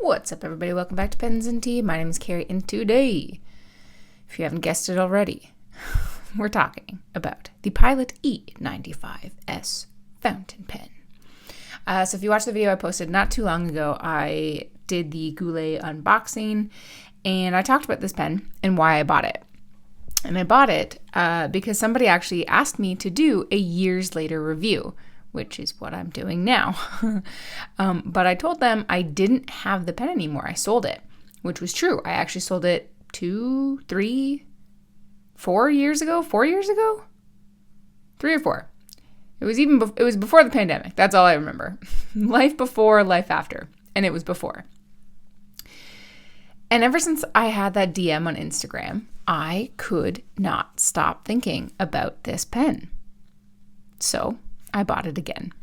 What's up, everybody? Welcome back to Pens and Tea. My name is Carrie, and today, if you haven't guessed it already, we're talking about the Pilot E95S fountain pen. So if you watched the video I posted not too long ago, I did the Goulet unboxing, and I talked about this pen and why I bought it. And I bought it because somebody actually asked me to do a years later review, which is what I'm doing now. But I told them I didn't have the pen anymore. I sold it, which was true. I actually sold it 4 years ago? 3 or 4. It was before the pandemic. That's all I remember. Life before, life after. And it was before. And ever since I had that DM on Instagram, I could not stop thinking about this pen. So I bought it again.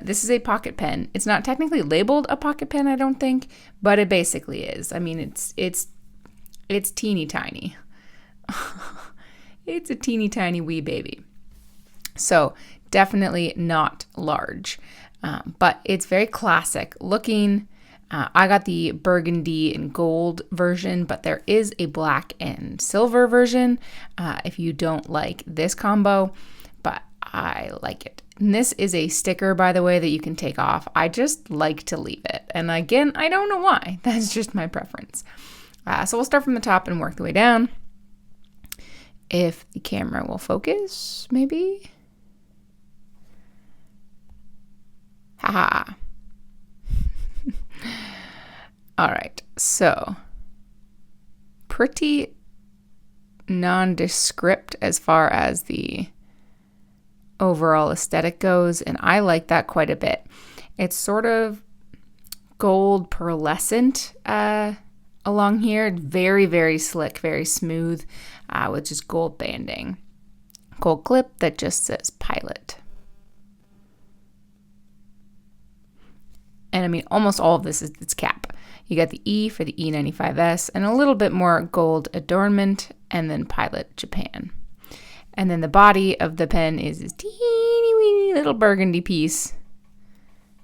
This is a pocket pen. It's not technically labeled a pocket pen, I don't think, but it basically is. I mean, it's teeny tiny. It's a teeny tiny wee baby. So definitely not large, but it's very classic looking. I got the burgundy and gold version, but there is a black and silver version if you don't like this combo, but I like it. And this is a sticker, by the way, that you can take off. I just like to leave it. And again, I don't know why. That's just my preference. So we'll start from the top and work the way down. If the camera will focus, maybe. Haha. All right, so pretty nondescript as far as the overall aesthetic goes, and I like that quite a bit. It's sort of gold pearlescent along here, very, very slick, very smooth, with just gold banding. Gold clip that just says Pilot. And I mean, almost all of this is its cap. You got the E for the E95S and a little bit more gold adornment, and then Pilot Japan. And then the body of the pen is this teeny weeny little burgundy piece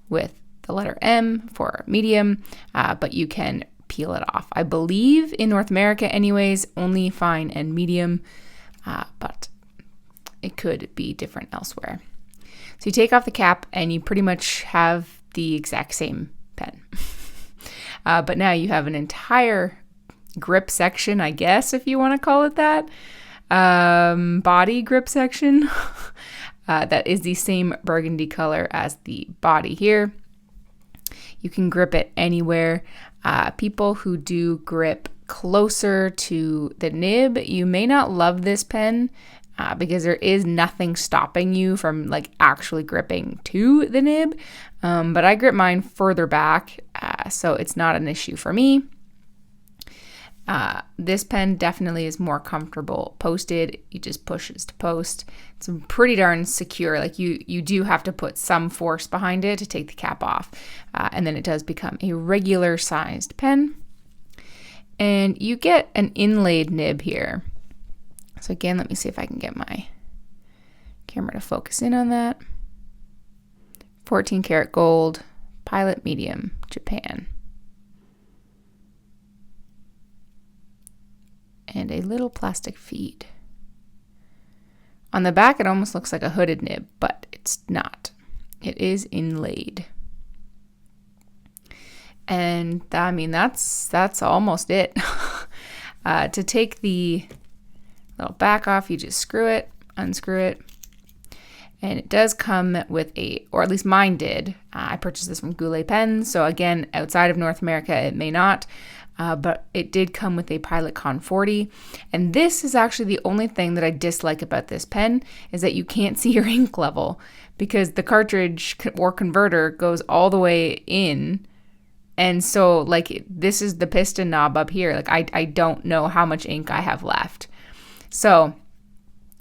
with the letter M for medium, but you can peel it off. I believe in North America anyways, only fine and medium, but it could be different elsewhere. So you take off the cap and you pretty much have the exact same pen. But now you have an entire grip section, I guess, if you want to call it that. Body grip section that is the same burgundy color as the body here. You can grip it anywhere. People who do grip closer to the nib, you may not love this pen because there is nothing stopping you from like actually gripping to the nib. But I grip mine further back, so it's not an issue for me. This pen definitely is more comfortable posted. You just push it to post. It's pretty darn secure. Like you do have to put some force behind it to take the cap off. And then it does become a regular sized pen. And you get an inlaid nib here. So again, let me see if I can get my camera to focus in on that. 14 karat gold, Pilot medium, Japan. And a little plastic feed. On the back, it almost looks like a hooded nib, but it's not. It is inlaid. And I mean, that's almost it. To take the little back off, you just screw it, unscrew it. And it does come with or at least mine did. I purchased this from Goulet Pens. So again, outside of North America, it may not. But it did come with a Pilot Con 40. And this is actually the only thing that I dislike about this pen is that you can't see your ink level because the cartridge or converter goes all the way in. And so like this is the piston knob up here. Like I don't know how much ink I have left. So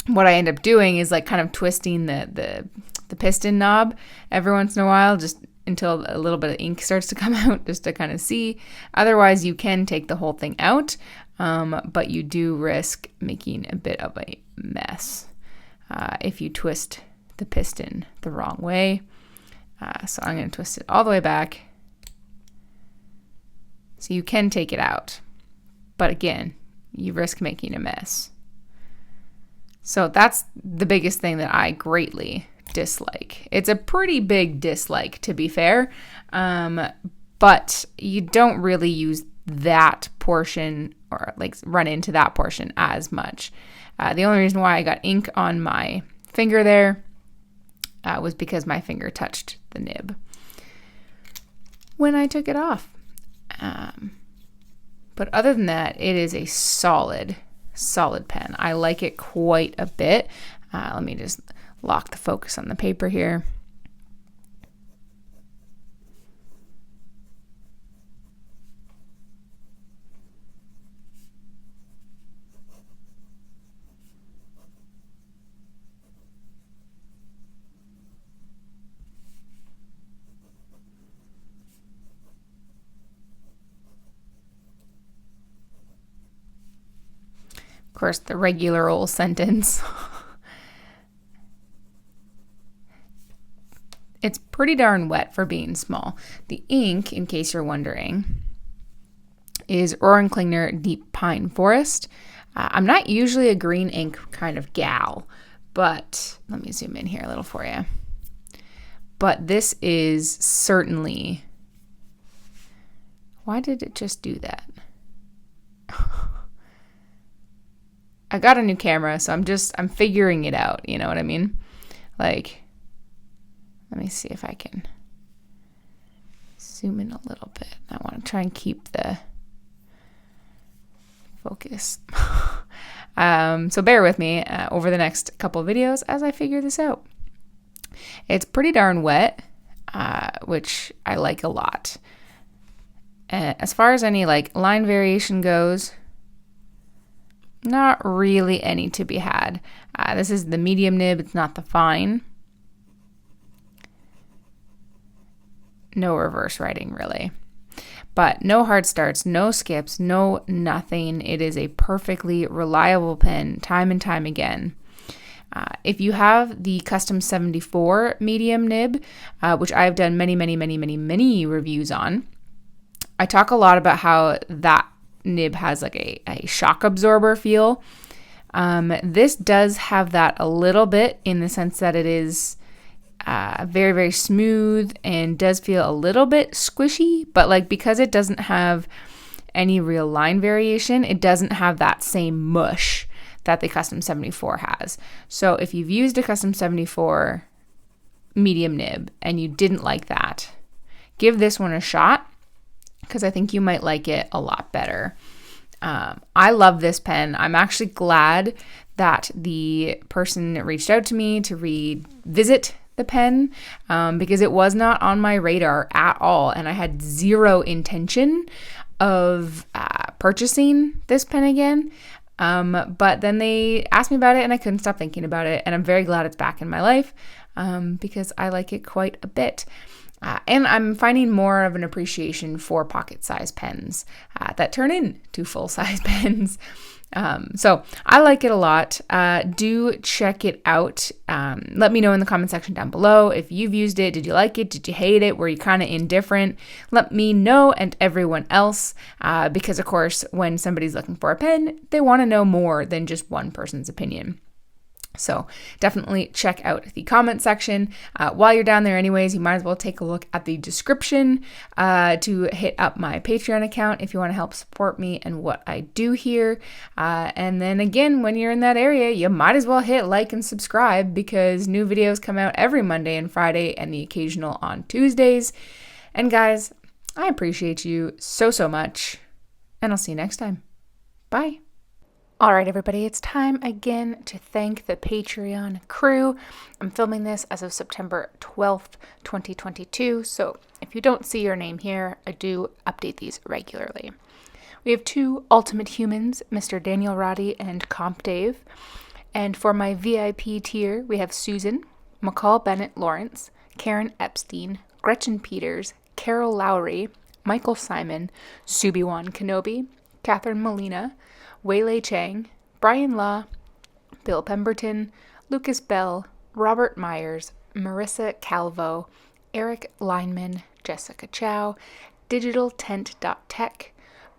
what I end up doing is like kind of twisting the piston knob every once in a while, just until a little bit of ink starts to come out, just to kind of see. Otherwise, you can take the whole thing out, but you do risk making a bit of a mess if you twist the piston the wrong way. So I'm going to twist it all the way back So you can take it out. But again, you risk making a mess. So that's the biggest thing that I greatly dislike. It's a pretty big dislike, to be fair, but you don't really use that portion or like run into that portion as much. The only reason why I got ink on my finger there was because my finger touched the nib when I took it off. But other than that, it is a solid pen. I like it quite a bit. Let me just lock the focus on the paper here. Of course, the regular old sentence. It's pretty darn wet for being small. The ink, in case you're wondering, is Ohrenklingner Deep Pine Forest. I'm not usually a green ink kind of gal, but let me zoom in here a little for you. But this is certainly... Why did it just do that? I got a new camera, so I'm figuring it out, you know what I mean? Like, let me see if I can zoom in a little bit. I want to try and keep the focus. So bear with me over the next couple of videos as I figure this out. It's pretty darn wet, which I like a lot. As far as any like line variation goes, not really any to be had. This is the medium nib, it's not the fine. No reverse writing really. But no hard starts, no skips, no nothing. It is a perfectly reliable pen time and time again. If you have the Custom 74 medium nib, which I've done many reviews on, I talk a lot about how that nib has like a shock absorber feel. This does have that a little bit in the sense that it is very smooth and does feel a little bit squishy, but like because it doesn't have any real line variation, it doesn't have that same mush that the Custom 74 has. So if you've used a Custom 74 medium nib and you didn't like that, give this one a shot, because I think you might like it a lot better. I love this pen. I'm actually glad that the person reached out to me to revisit the pen because it was not on my radar at all, and I had zero intention of purchasing this pen again. But then they asked me about it and I couldn't stop thinking about it, and I'm very glad it's back in my life because I like it quite a bit. And I'm finding more of an appreciation for pocket-sized pens that turn into full-size pens. So I like it a lot. Do check it out. Let me know in the comment section down below if you've used it. Did you like it? Did you hate it? Were you kind of indifferent? Let me know, and everyone else, because of course, when somebody's looking for a pen, they want to know more than just one person's opinion. So definitely check out the comment section. While you're down there anyways, you might as well take a look at the description to hit up my Patreon account if you want to help support me and what I do here. And then again, when you're in that area, you might as well hit like and subscribe because new videos come out every Monday and Friday and the occasional on Tuesdays. And guys, I appreciate you so much, and I'll see you next time. Bye. All right, everybody, it's time again to thank the Patreon crew. I'm filming this as of September 12th, 2022, so if you don't see your name here, I do update these regularly. We have two ultimate humans, Mr. Daniel Roddy and Comp Dave. And for my VIP tier, we have Susan, McCall Bennett Lawrence, Karen Epstein, Gretchen Peters, Carol Lowry, Michael Simon, Subiwan Kenobi, Catherine Molina, Weilei Chang, Brian Law, Bill Pemberton, Lucas Bell, Robert Myers, Marissa Calvo, Eric Lineman, Jessica Chow, DigitalTent.tech,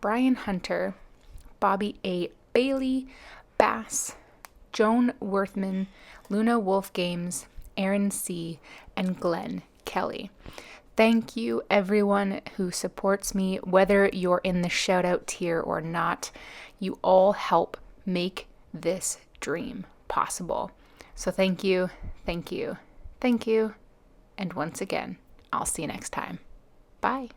Brian Hunter, Bobby A. Bailey, Bass, Joan Worthman, Luna Wolf Games, Aaron C., and Glenn Kelly. Thank you, everyone who supports me, whether you're in the shout-out tier or not. You all help make this dream possible. So thank you, thank you, thank you. And once again, I'll see you next time. Bye.